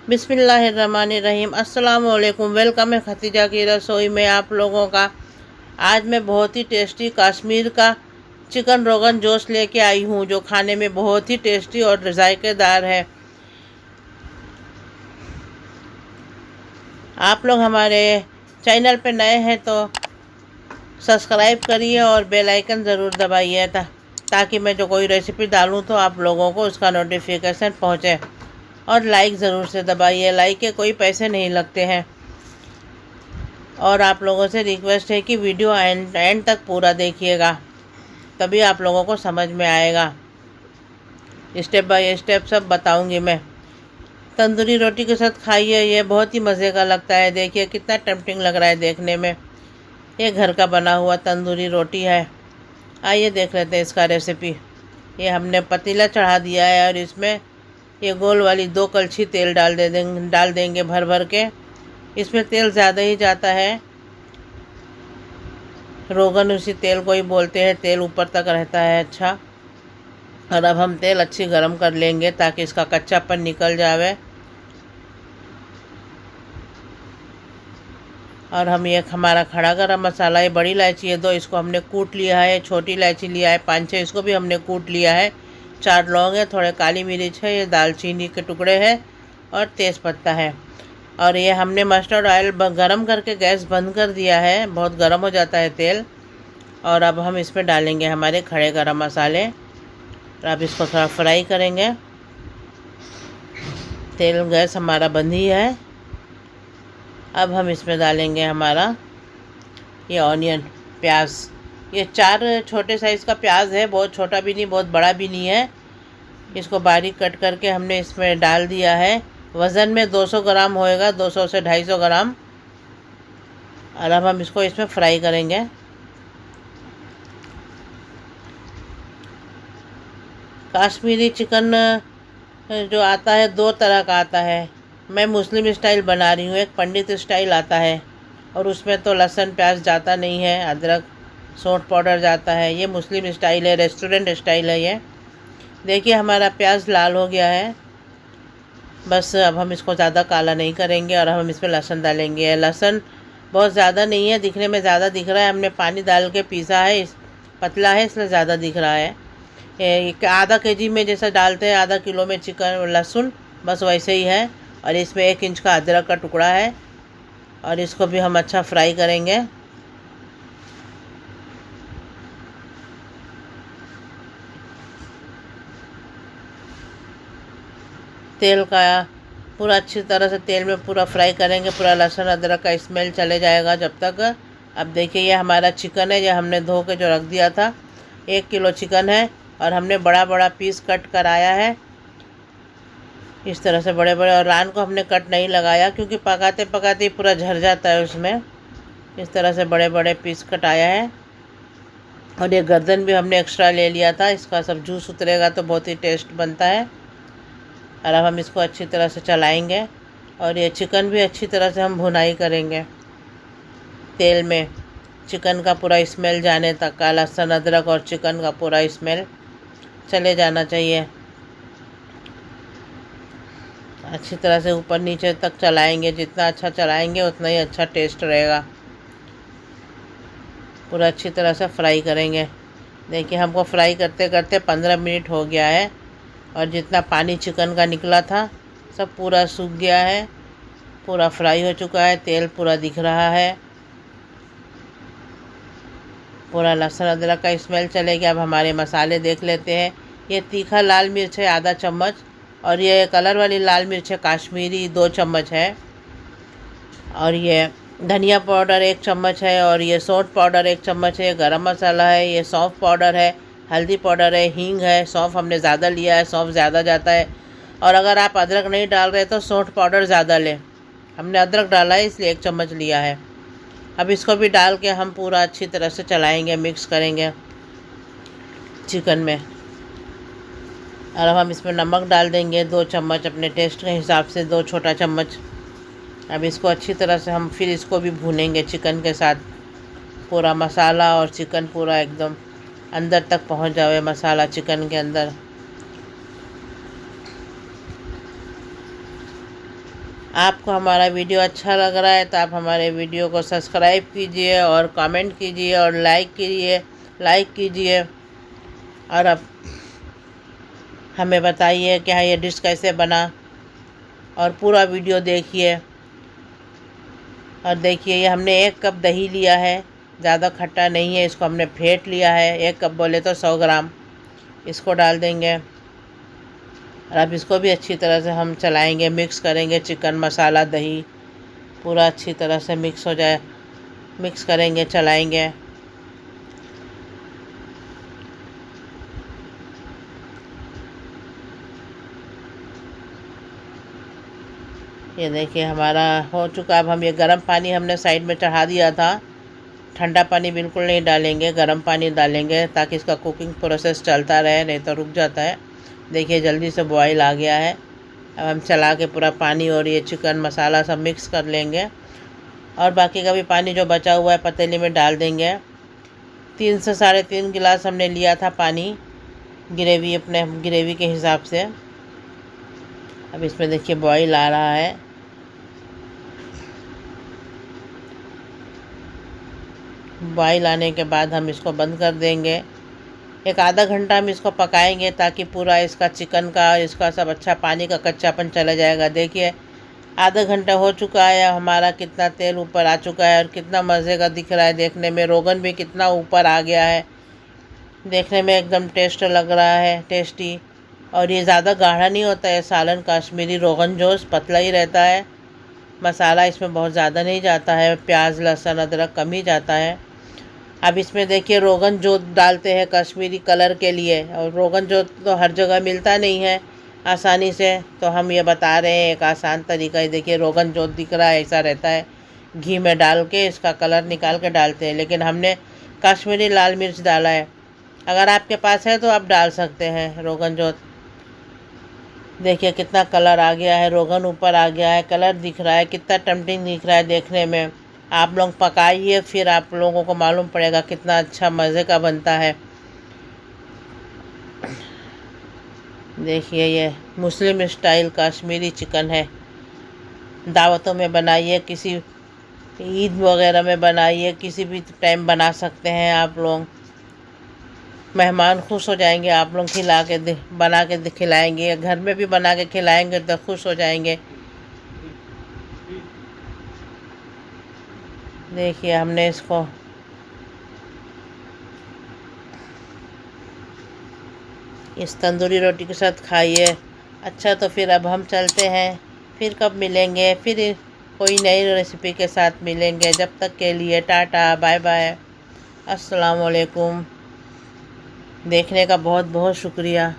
बिस्मिल्लाहिर्रहमानिर्रहीम। अस्सलाम वालेकुम। वेलकम है खतीजा की रसोई में आप लोगों का। आज मैं बहुत ही टेस्टी कश्मीर का चिकन रोगन जोश लेके आई हूँ, जो खाने में बहुत ही टेस्टी और जायकेदार है। आप लोग हमारे चैनल पे नए हैं तो सब्सक्राइब करिए और बेल आइकन ज़रूर दबाइए ताकि मैं जो कोई रेसिपी डालूँ तो आप लोगों को उसका नोटिफिकेशन पहुँचे। और लाइक ज़रूर से दबाइए, लाइक के कोई पैसे नहीं लगते हैं। और आप लोगों से रिक्वेस्ट है कि वीडियो एंड तक पूरा देखिएगा, तभी आप लोगों को समझ में आएगा। स्टेप बाय स्टेप सब बताऊंगी मैं। तंदूरी रोटी के साथ खाइए, ये बहुत ही मज़े का लगता है। देखिए कितना टेम्पटिंग लग रहा है देखने में। ये घर का बना हुआ तंदूरी रोटी है। आइए देख लेते हैं इसका रेसिपी। ये हमने पतीला चढ़ा दिया है और इसमें ये गोल वाली 2 कलछी तेल डाल देंगे भर भर के। इसमें तेल ज़्यादा ही जाता है। रोगन उसी तेल को ही बोलते हैं, तेल ऊपर तक रहता है अच्छा। और अब हम तेल अच्छी गरम कर लेंगे ताकि इसका कच्चापन निकल जावे। और हम ये हमारा खड़ा गरम मसाला, ये बड़ी इलायची है 2, इसको हमने कूट लिया है। छोटी इलायची लिया है 5-6, इसको भी हमने कूट लिया है। 4 लौंग है, थोड़े काली मिर्च है, ये दालचीनी के टुकड़े हैं और तेज़पत्ता है। और ये हमने मस्टर्ड ऑयल गरम करके गैस बंद कर दिया है, बहुत गर्म हो जाता है तेल। और अब हम इसमें डालेंगे हमारे खड़े गरम मसाले और अब इसको थोड़ा फ्राई करेंगे। तेल गैस हमारा बंद ही है। अब हम इसमें डालेंगे हमारा ये ऑनियन, प्याज। ये 4 छोटे साइज़ का प्याज है, बहुत छोटा भी नहीं बहुत बड़ा भी नहीं है। इसको बारीक कट करके हमने इसमें डाल दिया है। वज़न में 200 ग्राम होएगा, 200 से 250 ग्राम। और अब हम इसको इसमें फ्राई करेंगे। कश्मीरी चिकन जो आता है 2 तरह का आता है। मैं मुस्लिम स्टाइल बना रही हूँ, एक पंडित स्टाइल आता है और उसमें तो लहसुन प्याज जाता नहीं है, अदरक सौंठ पाउडर जाता है। ये मुस्लिम स्टाइल है, रेस्टोरेंट स्टाइल है ये। देखिए हमारा प्याज लाल हो गया है। बस अब हम इसको ज़्यादा काला नहीं करेंगे और हम इसमें लहसुन डालेंगे। लहसुन बहुत ज़्यादा नहीं है, दिखने में ज़्यादा दिख रहा है, हमने पानी डाल के पीसा है, पतला है इसलिए ज़्यादा दिख रहा है। आधा केजी में जैसा डालते हैं, आधा किलो में चिकन लहसुन, बस वैसे ही है। और इसमें 1 इंच का अदरक का टुकड़ा है और इसको भी हम अच्छा फ्राई करेंगे। तेल का पूरा अच्छी तरह से तेल में पूरा फ्राई करेंगे, पूरा लहसुन अदरक का स्मेल चले जाएगा जब तक। अब देखिए ये हमारा चिकन है, जो हमने धो के जो रख दिया था। 1 किलो चिकन है और हमने बड़ा बड़ा पीस कट कराया है इस तरह से, बड़े बड़े। और रान को हमने कट नहीं लगाया क्योंकि पकाते पकाते पूरा झर जाता है उसमें। इस तरह से बड़े बड़े पीस कटाया है। और ये गर्दन भी हमने एक्स्ट्रा ले लिया था, इसका सब जूस उतरेगा तो बहुत ही टेस्ट बनता है। और अब हम इसको अच्छी तरह से चलाएंगे और ये चिकन भी अच्छी तरह से हम भुनाई करेंगे तेल में। चिकन का पूरा स्मेल जाने तक का, लहसुन अदरक और चिकन का पूरा स्मेल चले जाना चाहिए। अच्छी तरह से ऊपर नीचे तक चलाएंगे, जितना अच्छा चलाएंगे उतना ही अच्छा टेस्ट रहेगा। पूरा अच्छी तरह से फ्राई करेंगे। देखिए हमको फ्राई करते करते 15 मिनट हो गया है और जितना पानी चिकन का निकला था सब पूरा सूख गया है, पूरा फ्राई हो चुका है। तेल पूरा दिख रहा है, पूरा लहसुन अदरक का स्मेल चले गया। अब हमारे मसाले देख लेते हैं। ये तीखा लाल मिर्च है आधा चम्मच और ये कलर वाली लाल मिर्च है काश्मीरी 2 चम्मच है। और ये धनिया पाउडर 1 चम्मच है और ये सौंठ पाउडर 1 चम्मच है। गरम मसाला है, ये सौंफ पाउडर है, हल्दी पाउडर है, हींग है। सौंफ हमने ज़्यादा लिया है, सौंफ ज़्यादा जाता है। और अगर आप अदरक नहीं डाल रहे तो सौंठ पाउडर ज़्यादा लें। हमने अदरक डाला है इसलिए 1 चम्मच लिया है। अब इसको भी डाल के हम पूरा अच्छी तरह से चलाएंगे, मिक्स करेंगे चिकन में। और अब हम इसमें नमक डाल देंगे 2 चम्मच, अपने टेस्ट के हिसाब से 2 छोटा चम्मच। अब इसको अच्छी तरह से हम फिर इसको भी भूनेंगे चिकन के साथ। पूरा मसाला और चिकन पूरा एकदम अंदर तक पहुंच जाए, मसाला चिकन के अंदर। आपको हमारा वीडियो अच्छा लग रहा है तो आप हमारे वीडियो को सब्सक्राइब कीजिए और कमेंट कीजिए और लाइक कीजिए और अब हमें बताइए कि हाँ ये डिश कैसे बना और पूरा वीडियो देखिए। और देखिए ये हमने 1 कप दही लिया है, ज़्यादा खट्टा नहीं है, इसको हमने फेंट लिया है। 1 कप बोले तो 100 ग्राम इसको डाल देंगे और अब इसको भी अच्छी तरह से हम चलाएंगे, मिक्स करेंगे। चिकन मसाला दही पूरा अच्छी तरह से मिक्स हो जाए, मिक्स करेंगे, चलाएंगे। ये देखिए हमारा हो चुका। अब हम ये गर्म पानी हमने साइड में चढ़ा दिया था, ठंडा पानी बिल्कुल नहीं डालेंगे, गर्म पानी डालेंगे ताकि इसका कुकिंग प्रोसेस चलता रहे, नहीं तो रुक जाता है। देखिए जल्दी से बॉईल आ गया है। अब हम चला के पूरा पानी और ये चिकन मसाला सब मिक्स कर लेंगे और बाकी का भी पानी जो बचा हुआ है पतीली में डाल देंगे। 3 से 3.5 गिलास हमने लिया था पानी, ग्रेवी अपने ग्रेवी के हिसाब से। अब इसमें देखिए बॉईल आ रहा है। बॉईल आने के बाद हम इसको बंद कर देंगे। एक आधा घंटा हम इसको पकाएंगे ताकि पूरा इसका चिकन का इसका सब अच्छा पानी का कच्चापन चला जाएगा। देखिए आधा घंटा हो चुका है, हमारा कितना तेल ऊपर आ चुका है और कितना मज़े का दिख रहा है देखने में। रोगन भी कितना ऊपर आ गया है, देखने में एकदम टेस्ट लग रहा है, टेस्टी। और ये ज़्यादा गाढ़ा नहीं होता है सालन, कश्मीरी रोगन जोश पतला ही रहता है। मसाला इसमें बहुत ज़्यादा नहीं जाता है, प्याज लहसुन अदरक कम ही जाता है। अब इसमें देखिए रोगन जोत डालते हैं कश्मीरी कलर के लिए, और रोगन जोत तो हर जगह मिलता नहीं है आसानी से, तो हम ये बता रहे हैं एक आसान तरीका है। देखिए रोगन जोत दिख रहा है, ऐसा रहता है, घी में डाल के इसका कलर निकाल के डालते हैं, लेकिन हमने कश्मीरी लाल मिर्च डाला है। अगर आपके पास है तो आप डाल सकते हैं रोगन जोत। देखिए कितना कलर आ गया है, रोगन ऊपर आ गया है, कलर दिख रहा है, कितना टेम्पटिंग दिख रहा है देखने में। आप लोग पकाइए, फिर आप लोगों को मालूम पड़ेगा कितना अच्छा मज़े का बनता है। देखिए ये मुस्लिम स्टाइल कश्मीरी चिकन है। दावतों में बनाइए, किसी ईद वगैरह में बनाइए, किसी भी टाइम बना सकते हैं आप लोग। मेहमान खुश हो जाएंगे, आप लोग बना के खिलाएंगे, घर में भी बना के खिलाएंगे तो खुश हो जाएंगे। देखिए हमने इसको इस तंदूरी रोटी के साथ खाइए। अच्छा तो फिर अब हम चलते हैं, फिर कब मिलेंगे, फिर कोई नई रेसिपी के साथ मिलेंगे। जब तक के लिए टाटा बाय बाय, अस्सलाम वालेकुम। देखने का बहुत बहुत शुक्रिया।